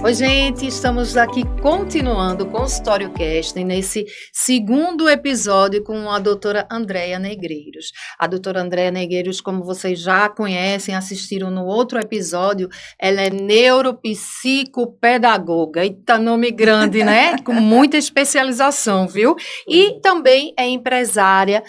Oi, gente, estamos aqui continuando com o Consultório Casting, nesse segundo episódio com a doutora Andréia Negreiros. A doutora Andréia Negreiros, como vocês já conhecem, assistiram no outro episódio, ela é neuropsicopedagoga, eita, nome grande, né? Com muita especialização, viu? E também é empresária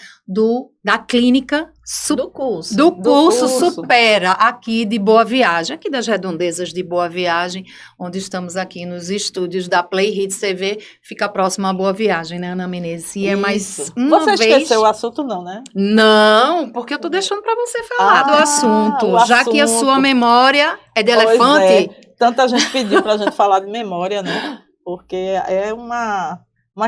da clínica do curso Supera, aqui de Boa Viagem, aqui das redondezas de Boa Viagem, onde estamos aqui nos estúdios da Play Hits TV, fica próximo a Boa Viagem, né, Ana Menezes? E é mais uma Você vez... esqueceu o assunto não, né? Não, porque eu tô deixando para você falar do assunto, já que a sua memória é de elefante. É. Tanta gente pediu para a gente falar de memória, né? Porque é uma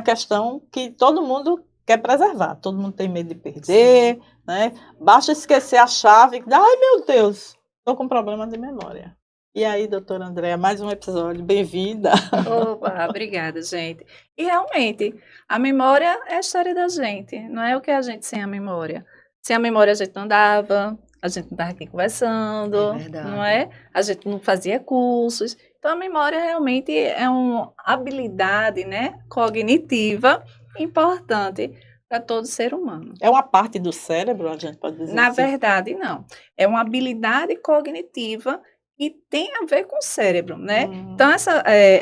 questão que todo mundo quer preservar, todo mundo tem medo de perder, né? Basta esquecer a chave, ai meu Deus, estou com problema de memória. E aí, doutora Andréia, mais um episódio, bem-vinda. Opa, obrigada, gente. E realmente, a memória é a história da gente, não é o que a gente sem a memória. Sem a memória a gente não andava, a gente não estava aqui conversando, não é? A gente não fazia cursos. Então, a memória realmente é uma habilidade, né, cognitiva importante para todo ser humano. É uma parte do cérebro, a gente pode dizer Na assim? verdade, não. É uma habilidade cognitiva que tem a ver com o cérebro, né? Então,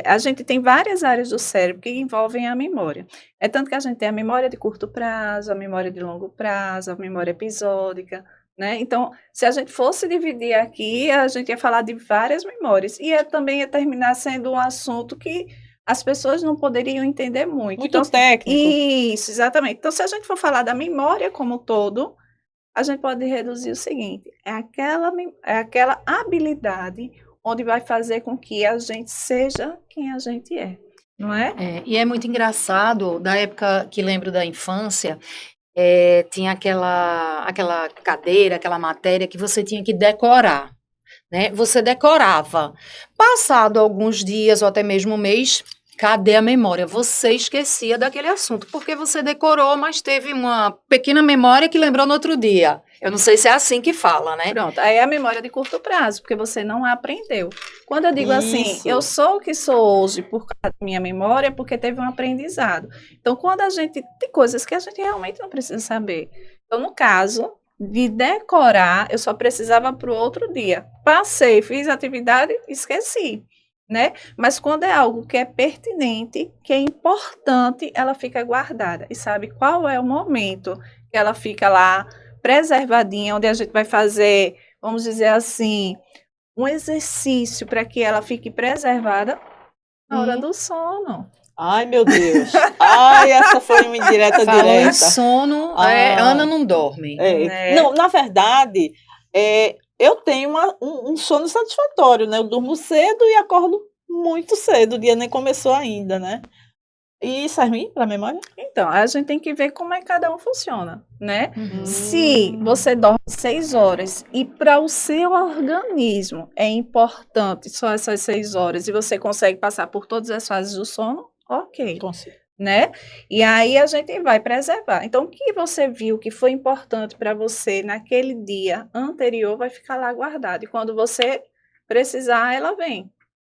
a gente tem várias áreas do cérebro que envolvem a memória. É tanto que a gente tem a memória de curto prazo, a memória de longo prazo, a memória episódica, né? Então, se a gente fosse dividir aqui, a gente ia falar de várias memórias. E também ia terminar sendo um assunto que as pessoas não poderiam entender muito. Muito técnico. Isso, exatamente. Então, se a gente for falar da memória como um todo, a gente pode reduzir o seguinte, é aquela habilidade onde vai fazer com que a gente seja quem a gente é, não é? E é muito engraçado, da época que lembro da infância, tinha aquela cadeira, aquela matéria que você tinha que decorar, né? Você decorava. Passado alguns dias ou até mesmo um mês, cadê a memória? Você esquecia daquele assunto, porque você decorou, mas teve uma pequena memória que lembrou no outro dia. Eu não sei se é assim que fala, né? Pronto, aí é a memória de curto prazo, porque você não aprendeu. Quando eu digo assim, eu sou o que sou hoje por causa da minha memória, porque teve um aprendizado. Então, quando a gente... Tem coisas que a gente realmente não precisa saber. Então, no caso de decorar, eu só precisava para o outro dia. Passei, fiz a atividade, esqueci. Né? Mas quando é algo que é pertinente, que é importante, ela fica guardada. E sabe qual é o momento que ela fica lá preservadinha, onde a gente vai fazer, vamos dizer assim, um exercício para que ela fique preservada na hora do sono. Ai, meu Deus. Ai, essa foi uma indireta direta. Falou em sono, Ana não dorme. Não, na verdade, eu tenho um sono satisfatório, né? Eu durmo cedo e acordo muito cedo, o dia nem começou ainda, né? E serve para a memória? Então, a gente tem que ver como é que cada um funciona, né? Se você dorme 6 horas e para o seu organismo é importante só essas 6 horas e você consegue passar por todas as fases do sono, ok. Consigo. Né? E aí a gente vai preservar. Então, o que você viu que foi importante para você naquele dia anterior vai ficar lá guardado. E quando você precisar, ela vem.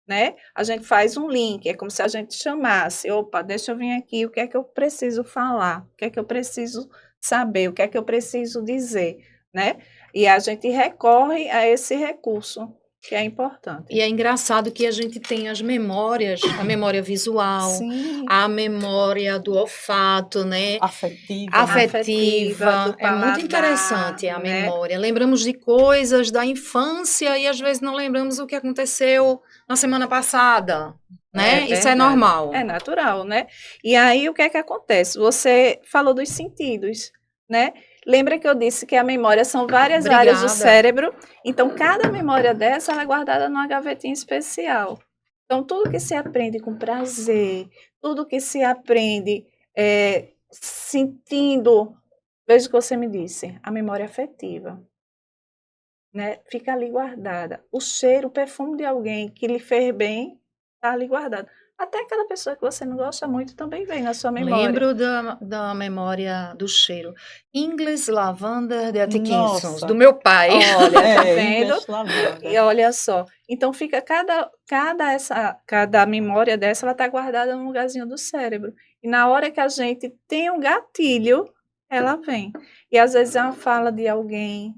Né? A gente faz um link, é como se a gente chamasse, opa, deixa eu vir aqui, o que é que eu preciso falar, o que é que eu preciso saber, o que é que eu preciso dizer, né? E a gente recorre a esse recurso, que é importante. E é engraçado que a gente tem as memórias, a memória visual, a memória do olfato, né? Afetiva. É muito interessante a memória. Lembramos de coisas da infância e às vezes não lembramos o que aconteceu na semana passada, né? Isso é normal. É natural, né? E aí, o que é que acontece? Você falou dos sentidos, né? Lembra que eu disse que a memória são várias áreas do cérebro? Então, cada memória dessa ela é guardada numa gavetinha especial. Então, tudo que se aprende com prazer, tudo que se aprende sentindo, veja o que você me disse, a memória afetiva. Né? Fica ali guardada. O cheiro, o perfume de alguém que lhe fez bem, está ali guardado. Até aquela pessoa que você não gosta muito também vem na sua memória. Lembro da memória do cheiro. English Lavender de Atkinsons, Nossa. do meu pai. Olha, tá É, vendo? English Lavender. E olha só, então fica cada memória dessa, ela tá guardada num lugarzinho do cérebro. E na hora que a gente tem um gatilho, ela vem. E às vezes é uma fala de alguém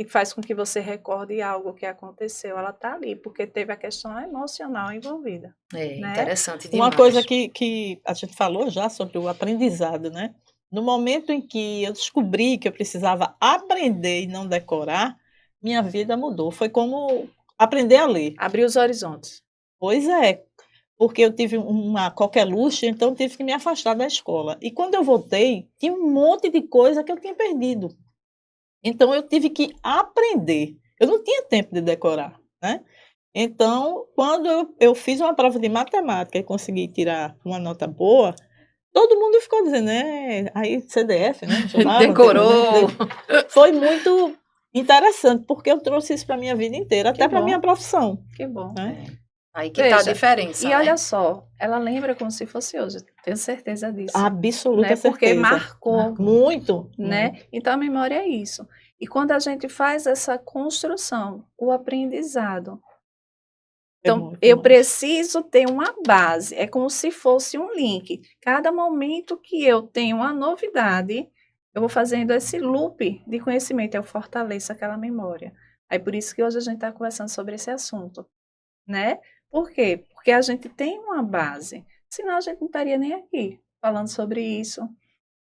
que faz com que você recorde algo que aconteceu, ela tá ali, porque teve a questão emocional envolvida. É, Né? interessante demais. Uma coisa que a gente falou já sobre o aprendizado, né? No momento em que eu descobri que eu precisava aprender e não decorar, minha vida mudou. Foi como aprender a ler. Abrir os horizontes. Pois é, porque eu tive uma coqueluche, então tive que me afastar da escola. E quando eu voltei, tinha um monte de coisa que eu tinha perdido. Então eu tive que aprender. Eu não tinha tempo de decorar, né? Então, quando eu fiz uma prova de matemática e consegui tirar uma nota boa, todo mundo ficou dizendo, né? Aí CDF, né? Chamava, Decorou. Foi muito interessante, porque eu trouxe isso para a minha vida inteira, até para a bom. minha profissão. Que bom. Né? Aí que tá a Veja, diferença, E né? olha só, ela lembra como se fosse hoje, tenho certeza disso. Absoluta Né? certeza. Porque marcou. Muito. Né? Então a memória é isso. E quando a gente faz essa construção, o aprendizado, então eu preciso ter uma base, é como se fosse um link. Cada momento que eu tenho uma novidade, eu vou fazendo esse loop de conhecimento, eu fortaleço aquela memória. Aí por isso que hoje a gente está conversando sobre esse assunto, né? Por quê? Porque a gente tem uma base, senão a gente não estaria nem aqui falando sobre isso,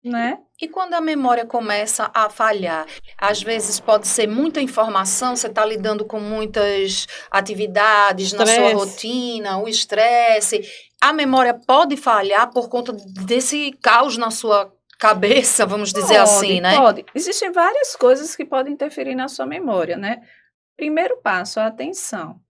né? E quando a memória começa a falhar? Às vezes pode ser muita informação, você está lidando com muitas atividades na sua rotina, o estresse. A memória pode falhar por conta desse caos na sua cabeça, vamos dizer assim, né? Pode. Existem várias coisas que podem interferir na sua memória, né? Primeiro passo, a atenção.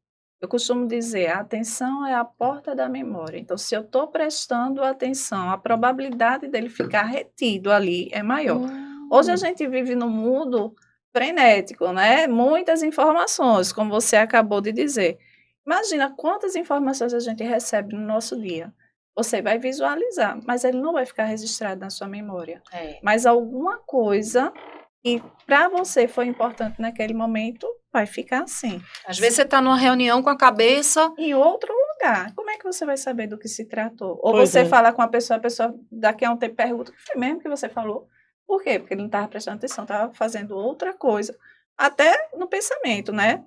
Eu costumo dizer, a atenção é a porta da memória. Então, se eu estou prestando atenção, a probabilidade dele ficar retido ali é maior. Hoje a gente vive num mundo frenético, né? Muitas informações, como você acabou de dizer. Imagina quantas informações a gente recebe no nosso dia. Você vai visualizar, mas ele não vai ficar registrado na sua memória. Mas alguma coisa que para você foi importante naquele momento, vai ficar assim. Às vezes você está numa reunião com a cabeça em outro lugar. Como é que você vai saber do que se tratou? Ou Pois você fala com a pessoa daqui a um tempo pergunta, o que foi mesmo que você falou? Por quê? Porque ele não estava prestando atenção, estava fazendo outra coisa. Até no pensamento, né?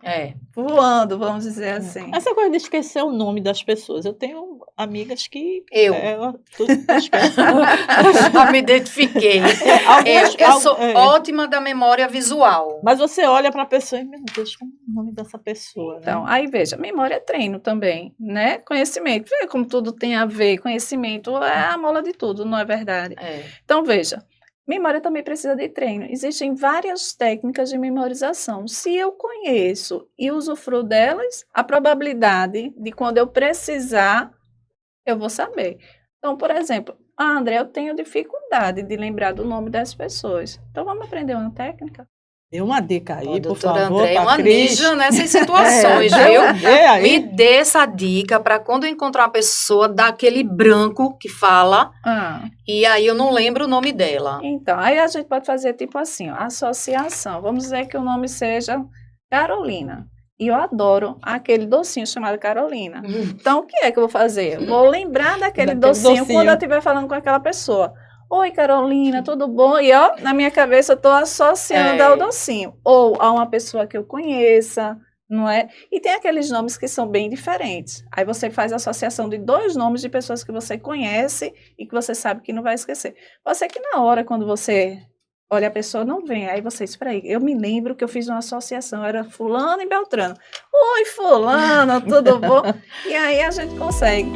Voando, vamos dizer assim. Essa coisa de esquecer o nome das pessoas. Eu tenho amigas que... Tu esquece. Eu me identifiquei. Eu sou ótima da memória visual. Mas você olha para a pessoa e, meu Deus, como é o nome dessa pessoa? Então, aí veja, memória é treino também, né? Conhecimento. Vê como tudo tem a ver. Conhecimento é a mola de tudo, não é verdade? Então, veja. Memória também precisa de treino. Existem várias técnicas de memorização. Se eu conheço e usufruo delas, a probabilidade de quando eu precisar, eu vou saber. Então, por exemplo, André, eu tenho dificuldade de lembrar do nome das pessoas. Então, vamos aprender uma técnica? Dê uma dica aí, por doutora favor, André, uma ninja nessas situações, viu? Me dê essa dica para quando eu encontrar uma pessoa daquele branco que fala, e aí eu não lembro o nome dela. Então, aí a gente pode fazer tipo assim, ó, associação. Vamos dizer que o nome seja Carolina. E eu adoro aquele docinho chamado Carolina. Então, o que é que eu vou fazer? Eu vou lembrar daquele docinho quando eu estiver falando com aquela pessoa. Oi, Carolina, tudo bom? E, ó, na minha cabeça eu estou associando ao docinho. Ou a uma pessoa que eu conheça, não é? E tem aqueles nomes que são bem diferentes. Aí você faz a associação de 2 nomes de pessoas que você conhece e que você sabe que não vai esquecer. Pode ser que na hora, quando você olha a pessoa, não vem. Aí você, espera aí, eu me lembro que eu fiz uma associação, era fulano e Beltrano. Oi, fulano, tudo bom? E aí a gente consegue.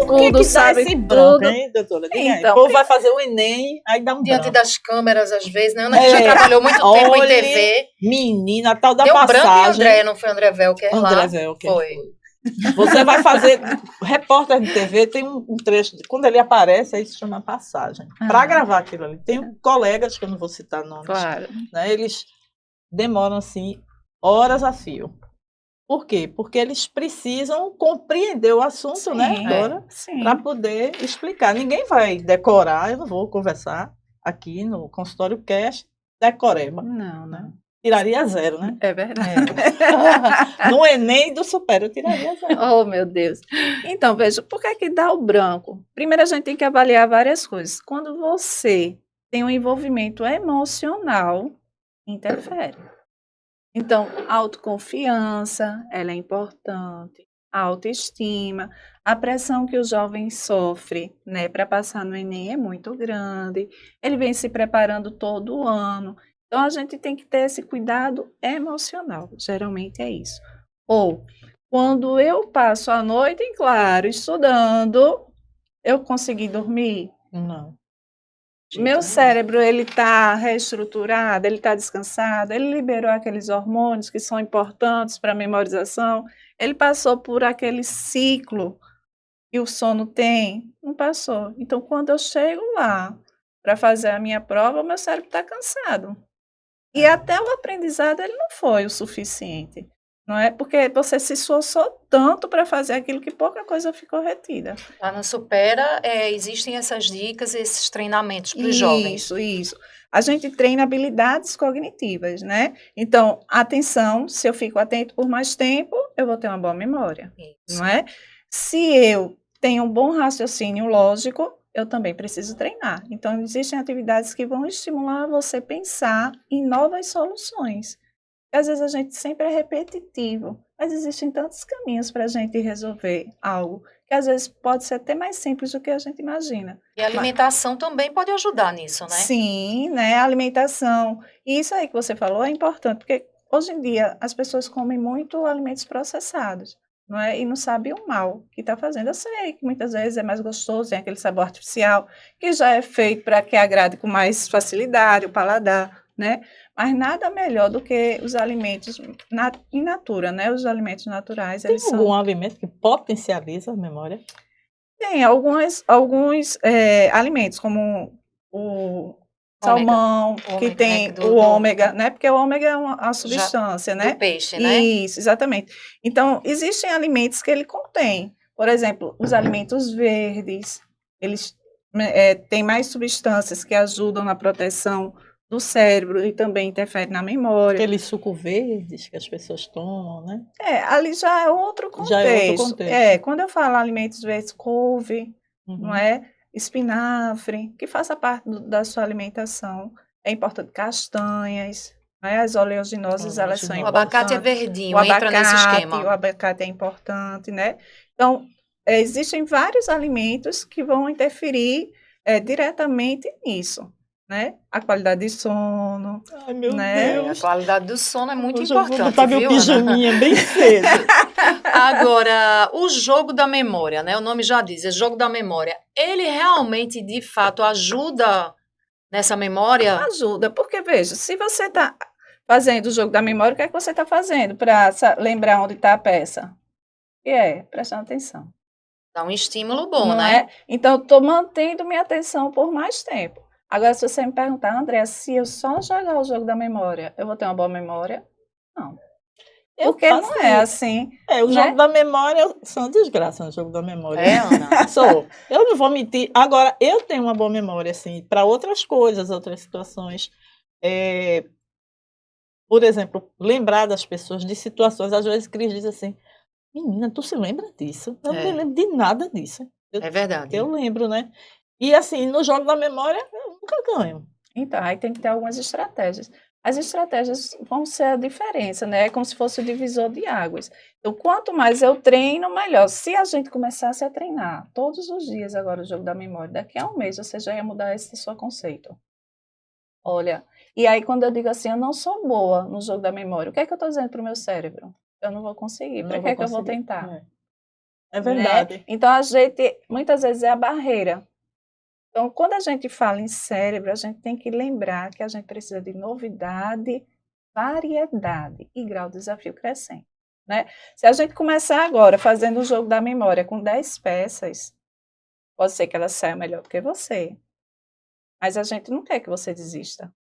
Por que sabe esse branco, hein, doutora? Então, o povo vai fazer o Enem, aí dá um diante branco. das câmeras, às vezes, né? Ana já trabalhou muito tempo em TV. Menina, a tal da Deu passagem. branco em André, não foi André Velker lá? André Velker. Foi. Você vai fazer... Repórter de TV tem um trecho... Quando ele aparece, aí se chama passagem. Para gravar aquilo ali. Tem colegas, que eu não vou citar nomes. Claro. Né, eles demoram, assim, horas a fio. Por quê? Porque eles precisam compreender o assunto, né, Sim, agora, sim. para poder explicar. Ninguém vai decorar, eu não vou conversar aqui no consultório Cash, decoreba. Não, né? Tiraria 0, né? É verdade. No Enem do Supera eu tiraria 0. Oh, meu Deus. Então, veja, por que que dá o branco? Primeiro, a gente tem que avaliar várias coisas. Quando você tem um envolvimento emocional, interfere. Então, autoconfiança, ela é importante, a autoestima, a pressão que o jovem sofre, né, para passar no Enem é muito grande, ele vem se preparando todo ano, então a gente tem que ter esse cuidado emocional, geralmente é isso. Ou, quando eu passo a noite em claro estudando, eu consegui dormir? Não. Meu cérebro, ele está reestruturado, ele está descansado, ele liberou aqueles hormônios que são importantes para a memorização, ele passou por aquele ciclo que o sono tem? Não passou. Então, quando eu chego lá para fazer a minha prova, o meu cérebro está cansado. E até o aprendizado, ele não foi o suficiente. Não é porque você se esforçou tanto para fazer aquilo que pouca coisa ficou retida. Lá no Supera, existem essas dicas, esses treinamentos para os jovens. Isso. A gente treina habilidades cognitivas, né? Então, atenção, se eu fico atento por mais tempo, eu vou ter uma boa memória, Isso. não é? Se eu tenho um bom raciocínio lógico, eu também preciso treinar. Então, existem atividades que vão estimular você pensar em novas soluções. Às vezes a gente sempre é repetitivo, mas existem tantos caminhos para a gente resolver algo que às vezes pode ser até mais simples do que a gente imagina. E a alimentação também pode ajudar nisso, né? Sim, né? A alimentação. E isso aí que você falou é importante, porque hoje em dia as pessoas comem muito alimentos processados, não é? E não sabem o mal que está fazendo. Eu sei que muitas vezes é mais gostoso, tem aquele sabor artificial, que já é feito para que agrade com mais facilidade o paladar, né? Mas nada melhor do que os alimentos in natura, né? Os alimentos naturais, Tem eles são... algum alimento que potencializa a memória? Tem alguns alimentos, como o salmão, que tem o ômega, né? Porque o ômega é uma substância, né? Do peixe, né? Isso, exatamente. Então, existem alimentos que ele contém. Por exemplo, os alimentos verdes, eles têm mais substâncias que ajudam na proteção do cérebro e também interferem na memória. Aqueles suco verdes que as pessoas tomam, né? Ali já é outro contexto. Já é outro contexto. Quando eu falo alimentos verdes, couve, não é? Espinafre, que faça parte da sua alimentação. É importante castanhas, né? As oleaginosas, elas são O importantes. abacate é verdinho, entra nesse esquema. O abacate é importante, né? Então, existem vários alimentos que vão interferir diretamente nisso, né? A qualidade de sono. Ai, meu né? Deus. A qualidade do sono é muito Hoje eu importante, vou botar meu viu, pijaminha bem cedo. Agora, o jogo da memória, né? O nome já diz, é jogo da memória. Ele realmente, de fato, ajuda nessa memória? Ajuda, porque veja, se você está fazendo o jogo da memória, o que é que você está fazendo para lembrar onde está a peça? Prestando atenção. Dá um estímulo bom, Não né? é? Então, eu estou mantendo minha atenção por mais tempo. Agora, se você me perguntar, André, se eu só jogar o jogo da memória, eu vou ter uma boa memória? Não. Porque não é assim. O jogo da memória, sou uma desgraça no jogo da memória. Ana? Sou. Eu não vou mentir. Agora, eu tenho uma boa memória, assim, para outras coisas, outras situações. Por exemplo, lembrar das pessoas, de situações. Às vezes, Cris diz assim, menina, tu se lembra disso? Eu não me lembro de nada disso. É verdade. Eu lembro, né? E assim, no jogo da memória, eu nunca ganho. Então, aí tem que ter algumas estratégias. As estratégias vão ser a diferença, né? É como se fosse o divisor de águas. Então, quanto mais eu treino, melhor. Se a gente começasse a treinar todos os dias agora o jogo da memória, daqui a um mês você já ia mudar esse seu conceito. Olha, e aí quando eu digo assim, eu não sou boa no jogo da memória, o que é que eu estou dizendo para o meu cérebro? Eu não vou conseguir. Para que é que eu vou tentar? É verdade. Né? Então, a gente, muitas vezes, é a barreira. Então, quando a gente fala em cérebro, a gente tem que lembrar que a gente precisa de novidade, variedade e grau de desafio crescente, né? Se a gente começar agora fazendo o jogo da memória com 10 peças, pode ser que ela saia melhor do que você. Mas a gente não quer que você desista.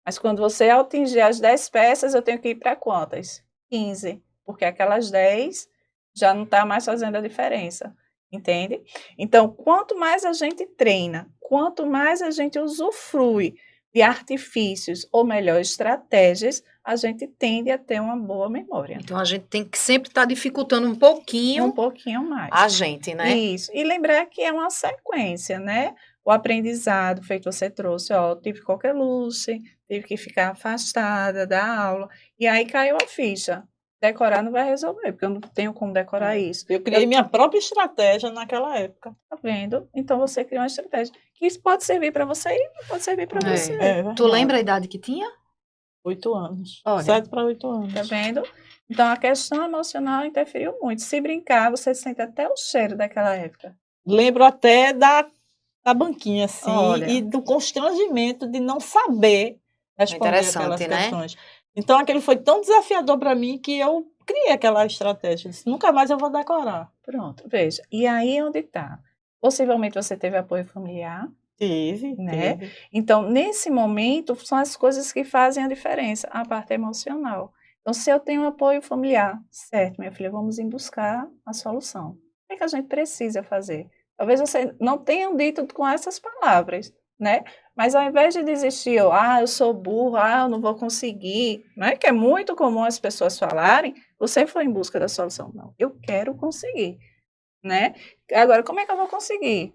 Mas quando você atingir as 10 peças, eu tenho que ir para quantas? 15. porque aquelas 10 já não está mais fazendo a diferença, entende? Então, quanto mais a gente treina, quanto mais a gente usufrui de artifícios, ou melhor, estratégias, a gente tende a ter uma boa memória. Então, a gente tem que sempre estar dificultando um Um pouquinho pouquinho mais. a gente, né? Isso. E lembrar que é uma sequência, né? O aprendizado, feito você trouxe, ó, tive qualquer luce, tive que ficar afastada da aula, e aí caiu a ficha. Decorar não vai resolver, porque eu não tenho como decorar isso. Eu criei minha própria estratégia naquela época. Tá vendo? Então você criou uma estratégia. Que isso pode servir para você e não pode servir para É. você. Tu lembra a idade que tinha? 8 anos. Olha. 7 para 8 anos. Tá vendo? Então a questão emocional interferiu muito. Se brincar, você sente até o cheiro daquela época. Lembro até da banquinha, assim, Olha. e do constrangimento de não saber responder Interessante, aquelas né? questões. Então, aquele foi tão desafiador para mim que eu criei aquela estratégia. Disse, nunca mais eu vou decorar. Pronto, veja. E aí onde está? Possivelmente você teve apoio familiar, Tive, né? teve. Então, nesse momento, são as coisas que fazem a diferença, a parte emocional. Então, se eu tenho apoio familiar, certo, minha filha, vamos em buscar a solução. O que a gente precisa fazer? Talvez você não tenha dito com essas palavras, né? Mas ao invés de desistir, eu sou burro, eu não vou conseguir, não é que é muito comum as pessoas falarem, você foi em busca da solução. Não, eu quero conseguir, né? Agora, como é que eu vou conseguir?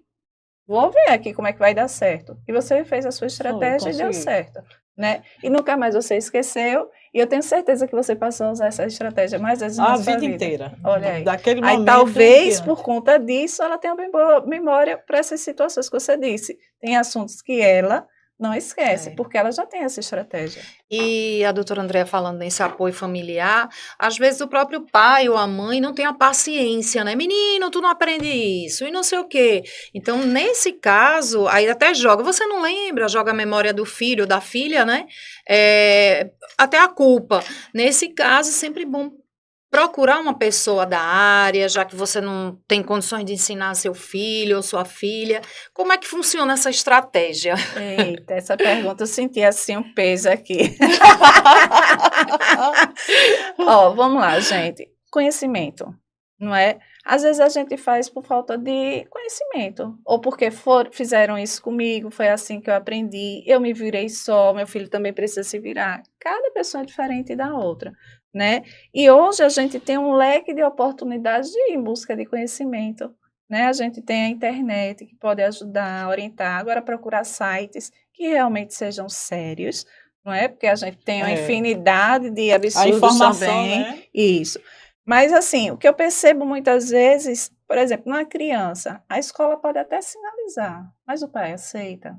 Vou ver aqui como é que vai dar certo. E você fez a sua estratégia e deu consegui. certo, né? E nunca mais você esqueceu, e eu tenho certeza que você passou a usar essa estratégia mais vezes na A sua vida vida. inteira. Olha aí. Daquele Aí momento talvez, em por conta disso, ela tenha uma boa memória para essas situações que você disse. Tem assuntos que ela não esquece, É. porque ela já tem essa estratégia. E a doutora Andréa falando nesse apoio familiar, às vezes o próprio pai ou a mãe não tem a paciência, né? Menino, tu não aprende isso e não sei o quê. Então, nesse caso, aí até joga, você não lembra, joga a memória do filho ou da filha, né? Até a culpa. Nesse caso, sempre bom procurar uma pessoa da área, já que você não tem condições de ensinar seu filho ou sua filha. Como é que funciona essa estratégia? Eita, essa pergunta eu senti assim um peso aqui. Ó, vamos lá, gente. Conhecimento, não é? Às vezes a gente faz por falta de conhecimento, ou porque fizeram isso comigo, foi assim que eu aprendi, eu me virei só, meu filho também precisa se virar. Cada pessoa é diferente da outra, né? E hoje a gente tem um leque de oportunidades de ir em busca de conhecimento, né? A gente tem a internet que pode ajudar, orientar, agora procurar sites que realmente sejam sérios, não é? Porque a gente tem uma infinidade de a absurdos informação, também. né? Isso. Mas, assim, o que eu percebo muitas vezes, por exemplo, numa criança, a escola pode até sinalizar, mas o pai aceita,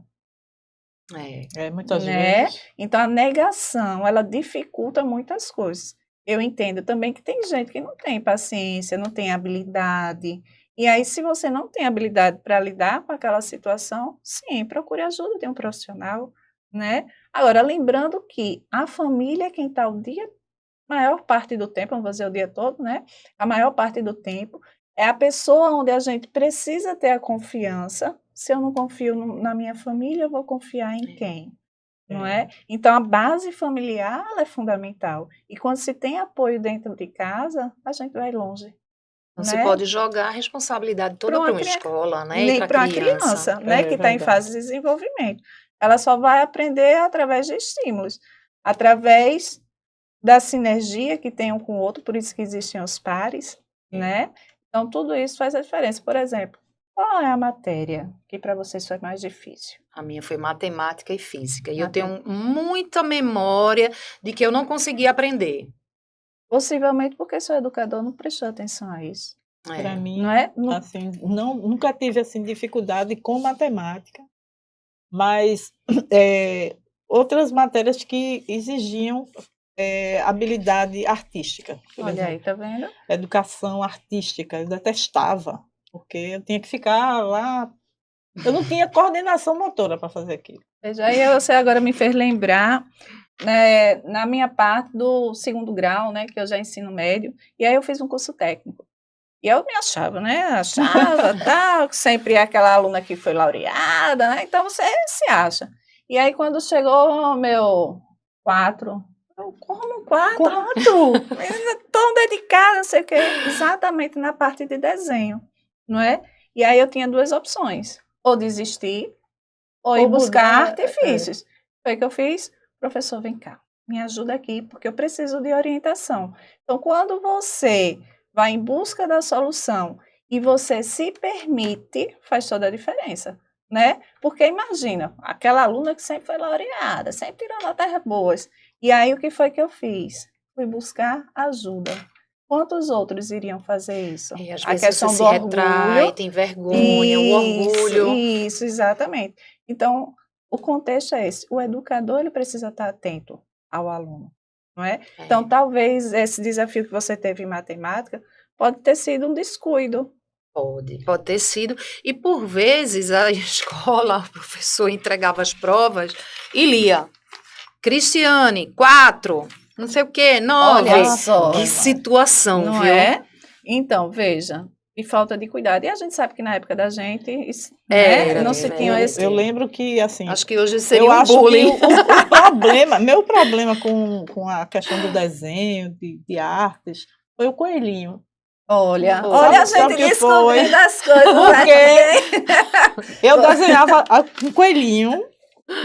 Muitas né? vezes. Então, a negação, ela dificulta muitas coisas. Eu entendo também que tem gente que não tem paciência, não tem habilidade. E aí, se você não tem habilidade para lidar com aquela situação, sim, procure ajuda de um profissional, né? Agora, lembrando que a família é quem está o dia maior parte do tempo, vamos dizer o dia todo, né? A maior parte do tempo é a pessoa onde a gente precisa ter a confiança. Se eu não confio na minha família, eu vou confiar em quem? Não é? Então, a base familiar ela é fundamental. E quando se tem apoio dentro de casa, a gente vai longe. Não né? se pode jogar a responsabilidade toda para uma escola, né? E Nem para para a a criança, né? Que está em verdade. fase de desenvolvimento. Ela só vai aprender através de estímulos, através da sinergia que tem um com o outro, por isso que existem os pares, né? Então, tudo isso faz a diferença. Por exemplo, qual é a matéria que para vocês foi mais difícil? A minha foi matemática e física. E eu tenho muita memória de que eu não conseguia aprender. Possivelmente porque seu educador não prestou atenção a isso. Para mim, Não é? assim, nunca tive assim, dificuldade com matemática, mas outras matérias que exigiam habilidade artística. Por Olha exemplo, aí, tá vendo? educação artística, eu detestava, porque eu tinha que ficar lá. Eu não tinha coordenação motora para fazer aquilo. Veja, aí você agora me fez lembrar, né, na minha parte do segundo grau, né, que eu já ensino médio, e aí eu fiz um curso técnico. E eu me achava, né? Achava, tal, sempre é aquela aluna que foi laureada, né? Então você se acha. E aí, quando chegou o meu 4, Eu como 4, 4. tão dedicada, não sei o quê, exatamente na parte de desenho, não é? E aí eu tinha 2 opções, ou desistir, ou ir Ou buscar mudar, artifícios. Foi o que eu fiz, professor, vem cá, me ajuda aqui, porque eu preciso de orientação. Então, quando você vai em busca da solução e você se permite, faz toda a diferença, né? Porque imagina, aquela aluna que sempre foi laureada, sempre tirou notas boas. E aí, o que foi que eu fiz? Fui buscar ajuda. Quantos outros iriam fazer isso? E às A vezes questão você se do retrai, orgulho. tem vergonha, o orgulho. Isso, exatamente. Então, o contexto é esse. O educador, ele precisa estar atento ao aluno, não é? Então, talvez esse desafio que você teve em matemática pode ter sido um descuido. Pode ter sido. E por vezes a escola, o professor entregava as provas e lia. Cristiane, 4, não sei o quê, 9. Olha só. Que situação, Não viu? é? Então, veja, e falta de cuidado. E a gente sabe que na época da gente, né, não se tinha esse... Eu lembro que, assim, Acho que hoje seria eu um acho bullying. que o problema, meu problema com a questão do desenho, de artes, foi o coelhinho. Olha, Sabe- olha a sabe gente o que foi? descobrindo as coisas Porque aqui. eu desenhava um coelhinho,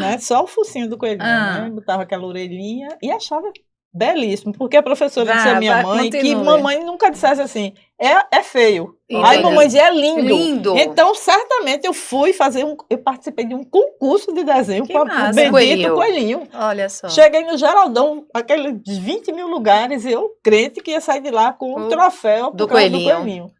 né? Só o focinho do coelhinho, Ah. né? Botava aquela orelhinha e achava belíssimo, porque a professora dizia à minha mãe que continue. mamãe nunca dissesse assim, é feio. Entendeu? Aí mamãe dizia, é lindo. Lindo. Então, certamente, eu participei de um concurso de desenho Que com o massa. bendito coelhinho. Olha só. Cheguei no Geraldão, aqueles 20 mil lugares, e eu crente que ia sair de lá com um troféu por do causa do coelhinho. coelhinho.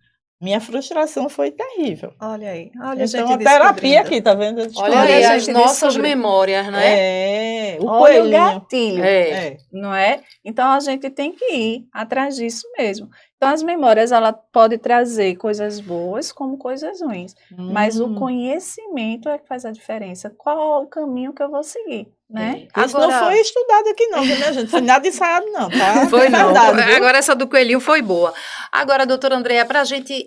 Minha frustração foi terrível. Olha aí. Olha a gente Então, a terapia descobrindo. aqui, tá vendo? Eu Olha Olha, aí a as gente nossas descobriu. memórias, né? O Olha o coelhinho. gatilho. É. Não é? Então a gente tem que ir atrás disso mesmo. Então as memórias ela pode trazer coisas boas como coisas ruins, mas o conhecimento é que faz a diferença. Qual é o caminho que eu vou seguir, né? Isso não foi estudado aqui não, viu, minha gente? Foi nada ensaiado não, tá? Foi não. Verdade, viu? Agora essa do coelhinho foi boa. Agora, doutora Andréa, para a gente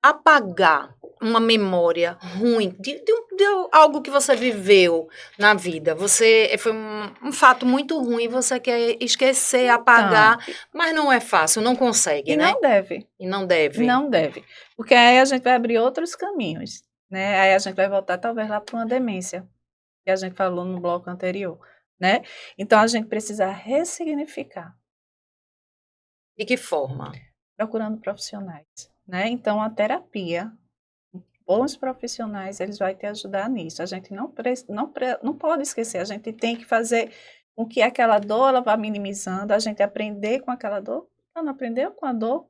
apagar uma memória ruim de algo que você viveu na vida, foi um fato muito ruim, você quer esquecer, apagar, mas não é fácil, não consegue, E né? não deve. E não deve. Não deve. Porque aí a gente vai abrir outros caminhos, né? Aí a gente vai voltar talvez lá para uma demência, que a gente falou no bloco anterior, né? Então a gente precisa ressignificar. De que forma? Procurando profissionais, né? Então a terapia, bons profissionais, eles vão te ajudar nisso. A gente não pode esquecer, a gente tem que fazer com que aquela dor ela vá minimizando, a gente aprender com aquela dor. Ela não aprendeu com a dor,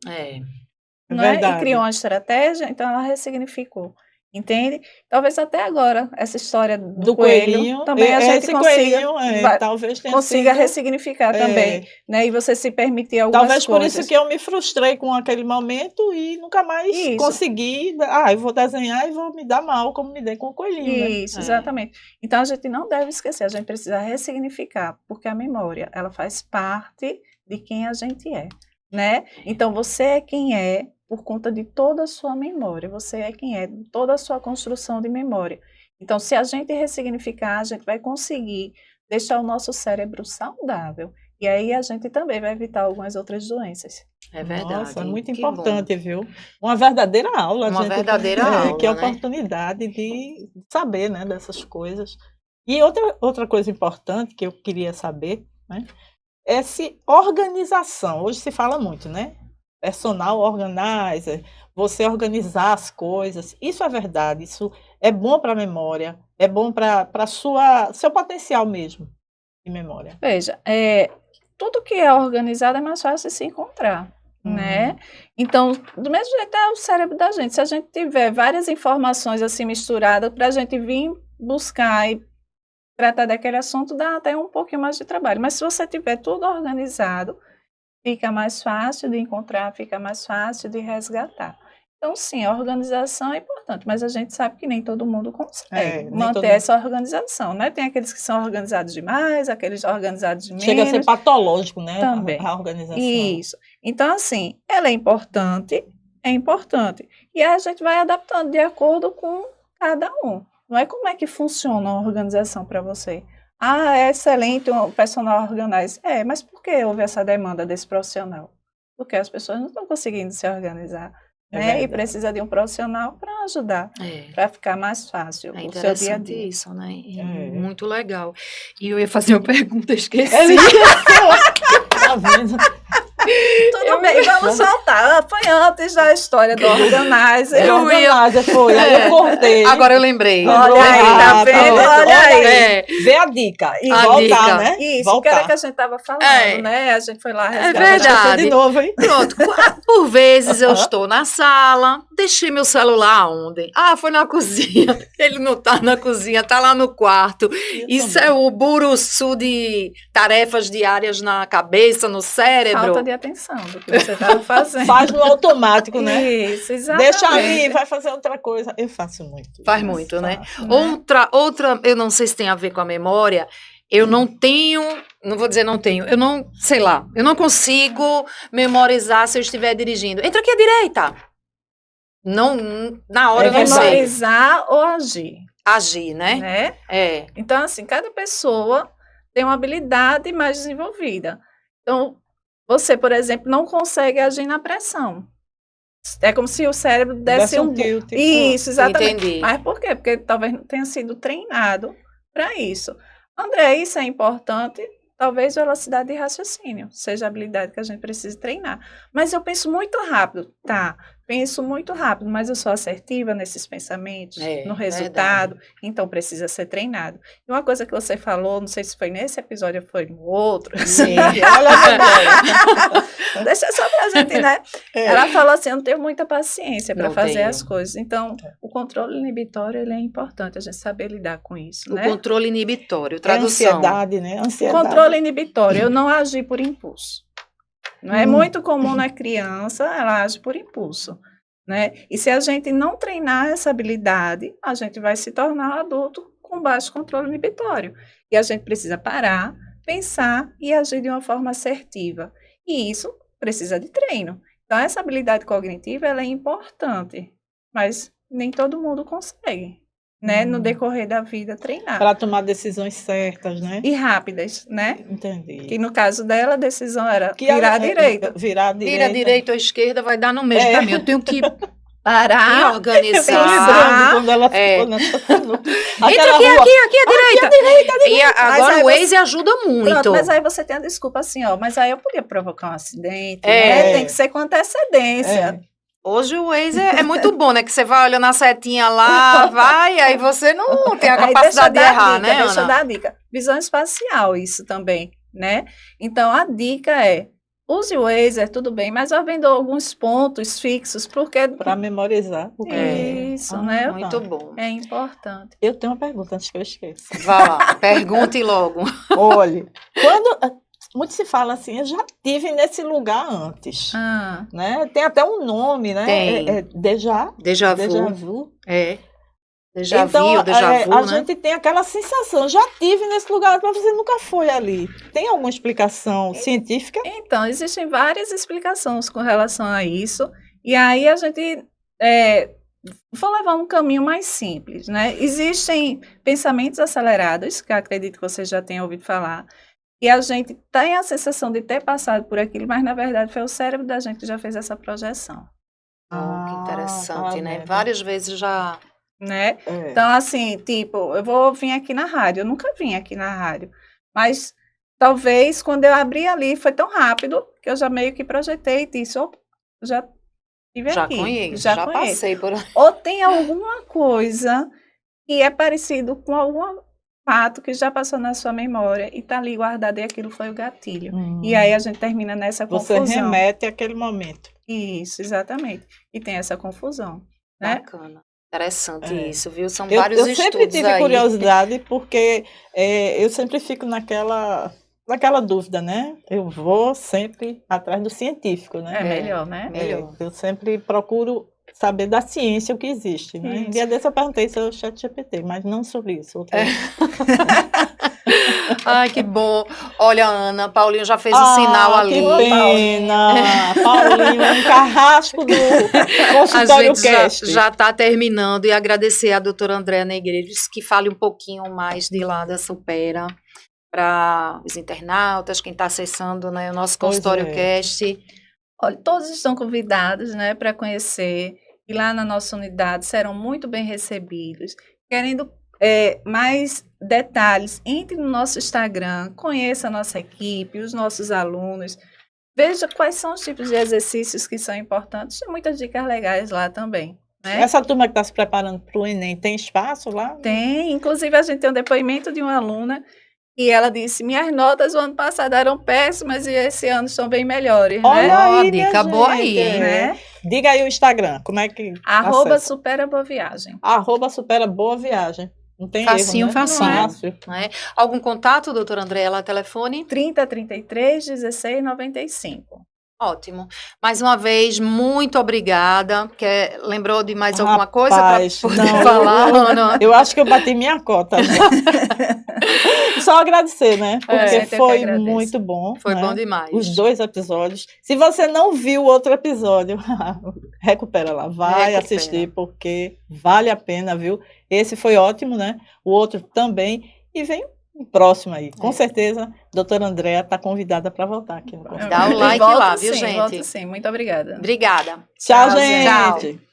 não é? E criou uma estratégia, então ela ressignificou. Entende? Talvez até agora, essa história do coelho também a gente consiga ressignificar também, né? E você se permitir algumas coisas. Talvez por isso que eu me frustrei com aquele momento e nunca mais consegui. Eu vou desenhar e vou me dar mal, como me dei com o coelhinho. Isso, exatamente. Então a gente não deve esquecer, a gente precisa ressignificar, porque a memória, ela faz parte de quem a gente é, né? Então você é quem é por conta de toda a sua memória, você é quem é, toda a sua construção de memória. Então, se a gente ressignificar, a gente vai conseguir deixar o nosso cérebro saudável. E aí a gente também vai evitar algumas outras doenças. É verdade. Nossa, é muito importante, viu? Uma verdadeira aula. Uma verdadeira aula, que é a oportunidade de saber, né, dessas coisas. E outra coisa importante que eu queria saber, né, é se organização. Hoje se fala muito, né? Personal organizer, você organizar as coisas, isso é verdade, isso é bom para a memória, é bom para seu potencial mesmo de memória. Veja, tudo que é organizado é mais fácil de se encontrar, né? Então, do mesmo jeito é o cérebro da gente, se a gente tiver várias informações assim misturadas, para a gente vir buscar e tratar daquele assunto, dá até um pouquinho mais de trabalho, mas se você tiver tudo organizado, fica mais fácil de encontrar, fica mais fácil de resgatar. Então, sim, a organização é importante, mas a gente sabe que nem todo mundo consegue manter essa organização, né? Tem aqueles que são organizados demais, aqueles organizados de menos. Chega a ser patológico, né? Também. A organização. Isso. Então, assim, ela é importante. E aí a gente vai adaptando de acordo com cada um. Não é como é que funciona a organização para você. É excelente o personal organizer. Mas por que houve essa demanda desse profissional? Porque as pessoas não estão conseguindo se organizar, né? E precisa de um profissional para ajudar, para ficar mais fácil o seu dia a dia. Isso, né? Muito legal. E eu ia fazer uma pergunta, esqueci. Tá vendo? Tudo bem, vamos soltar. Foi antes da história do organizer. Aí eu cortei. Agora eu lembrei. Olha aí, tá vendo? Olha aí. Vê a dica. E A voltar, dica. né? Isso, voltar. que era que a gente estava falando, né? A gente foi lá resgatar. Verdade. De novo, hein? Pronto. Por vezes eu estou na sala, deixei meu celular onde? Foi na cozinha. Ele não tá na cozinha, tá lá no quarto. Isso é o buruçu de tarefas diárias na cabeça, no cérebro. Falta de atenção do que você estava fazendo. Faz no automático, né? Isso, exatamente. Deixa ali, vai fazer outra coisa. Eu faço muito. Faz muito, né? Né? Outra, eu não sei se tem a ver com a memória, eu não tenho, não vou dizer não tenho, eu não, sei lá, eu não consigo memorizar se eu estiver dirigindo. Entra aqui à direita. Não, na hora eu não sei. Memorizar ou agir. Agir, né? Então, assim, cada pessoa tem uma habilidade mais desenvolvida. Então, você, por exemplo, não consegue agir na pressão. É como se o cérebro desse um tilt. Isso, exatamente. Entendi. Mas por quê? Porque talvez não tenha sido treinado para isso. André, isso é importante. Talvez velocidade de raciocínio seja a habilidade que a gente precisa treinar. Mas eu penso muito rápido. Penso muito rápido, mas eu sou assertiva nesses pensamentos, no resultado, então precisa ser treinado. E uma coisa que você falou, não sei se foi nesse episódio ou foi no outro. Sim. Olha a memória. Deixa só pra gente, né? Ela falou assim, eu não tenho muita paciência para fazer as coisas. Então, o controle inibitório, ele é importante, a gente saber lidar com isso, né? O controle inibitório, tradução. Ansiedade, né? Ansiedade. Controle inibitório, eu não agir por impulso. Não é muito comum na criança, ela age por impulso, né? E se a gente não treinar essa habilidade, a gente vai se tornar um adulto com baixo controle inibitório. E a gente precisa parar, pensar e agir de uma forma assertiva. E isso precisa de treino. Então, essa habilidade cognitiva, ela é importante, mas nem todo mundo consegue, né? No decorrer da vida, treinar. Para tomar decisões certas, né? E rápidas, né? Entendi. Que no caso dela, a decisão era virar à direita. Virar à direita. Vira à direita ou à esquerda, vai dar no mesmo caminho. Eu tenho que parar e organizar. Quando ela ficou nessa Entra aqui à direita. E agora o Waze ajuda muito. Pronto, mas aí você tem a desculpa assim, mas aí eu podia provocar um acidente, né? Tem que ser com antecedência. Hoje o Waze é muito bom, né? Que você vai olhando a setinha lá, aí você não tem a capacidade de errar, né, Ana? Deixa eu dar a dica. Visão espacial, isso também, né? Então, a dica é, use o Waze, tudo bem, mas vai vendo alguns pontos fixos, porque... Para memorizar. Isso, né? Muito bom. É importante. Eu tenho uma pergunta, antes que eu esqueça. Vá lá, pergunte logo. Olha, muito se fala assim, eu já estive nesse lugar antes, né? Tem até um nome, né? Tem. Déjà vu. Déjà Então, vu, déjà vu, a né? gente tem aquela sensação, já estive nesse lugar, mas você nunca foi ali. Tem alguma explicação científica? Então, existem várias explicações com relação a isso, e aí a gente vou levar um caminho mais simples, né? Existem pensamentos acelerados, que eu acredito que você já tenha ouvido falar, e a gente tem a sensação de ter passado por aquilo, mas na verdade foi o cérebro da gente que já fez essa projeção. Que interessante, né? Várias vezes já... Né? Então, assim, tipo, eu vou vir aqui na rádio, eu nunca vim aqui na rádio, mas talvez quando eu abri ali foi tão rápido que eu já meio que projetei e disse, já estive aqui. Já passei por aí. Ou tem alguma coisa que é parecido com algum fato que já passou na sua memória e está ali guardado e aquilo foi o gatilho. E aí a gente termina nessa confusão. Você remete àquele momento. Isso, exatamente. E tem essa confusão, né? Bacana. Interessante isso, viu? São vários estudos aí. Eu sempre tive curiosidade, porque eu sempre fico naquela dúvida, né? Eu vou sempre atrás do científico, né? É melhor, né? Melhor. Eu sempre procuro saber da ciência o que existe, né? Um dia desse eu perguntei sobre o ChatGPT, mas não sobre isso. Ai, que bom. Olha, Ana, Paulinho já fez o sinal ali. Que pena. Paulinho, é um carrasco do A consultório gente cast. já está terminando e agradecer a doutora Andréa Negreiros que fale um pouquinho mais de lá da Supera para os internautas, quem está acessando, né, o nosso Pois consultório é. cast. Olha, todos estão convidados, né, para conhecer, e lá na nossa unidade serão muito bem recebidos. Querendo mais detalhes, entre no nosso Instagram, conheça a nossa equipe, os nossos alunos, veja quais são os tipos de exercícios que são importantes, tem muitas dicas legais lá também, né? Essa turma que está se preparando para o Enem, tem espaço lá? Tem, inclusive a gente tem um depoimento de uma aluna e ela disse, minhas notas o ano passado eram péssimas e esse ano estão bem melhores, Olha né? aí, Dica minha boa aí, gente. hein? Né? Diga aí o Instagram, como é que Arroba acessa? Supera Boa Viagem. Supera boa viagem. Não tem Facinho, erro, né? facinho. Fácil. Né? Algum contato, doutora Andréa, lá, telefone? 3033 16 95. Ótimo. Mais uma vez, muito obrigada. Lembrou de mais alguma coisa para Rapaz, poder não, falar, Ana? Eu acho que eu bati minha cota. Só agradecer, né? Porque eu que foi agradeço. muito bom. Foi né? bom demais. Os 2 episódios. Se você não viu outro episódio, recupera lá. Vai Recupera. assistir, porque vale a pena, viu? Esse foi ótimo, né? O outro também. E vem o próximo aí. Com certeza, a doutora Andréa está convidada para voltar aqui no consultório. Dá o E like volto lá, viu, sim, gente? volto sim. Muito obrigada. Obrigada. Tchau, Tchau, gente. Tchau.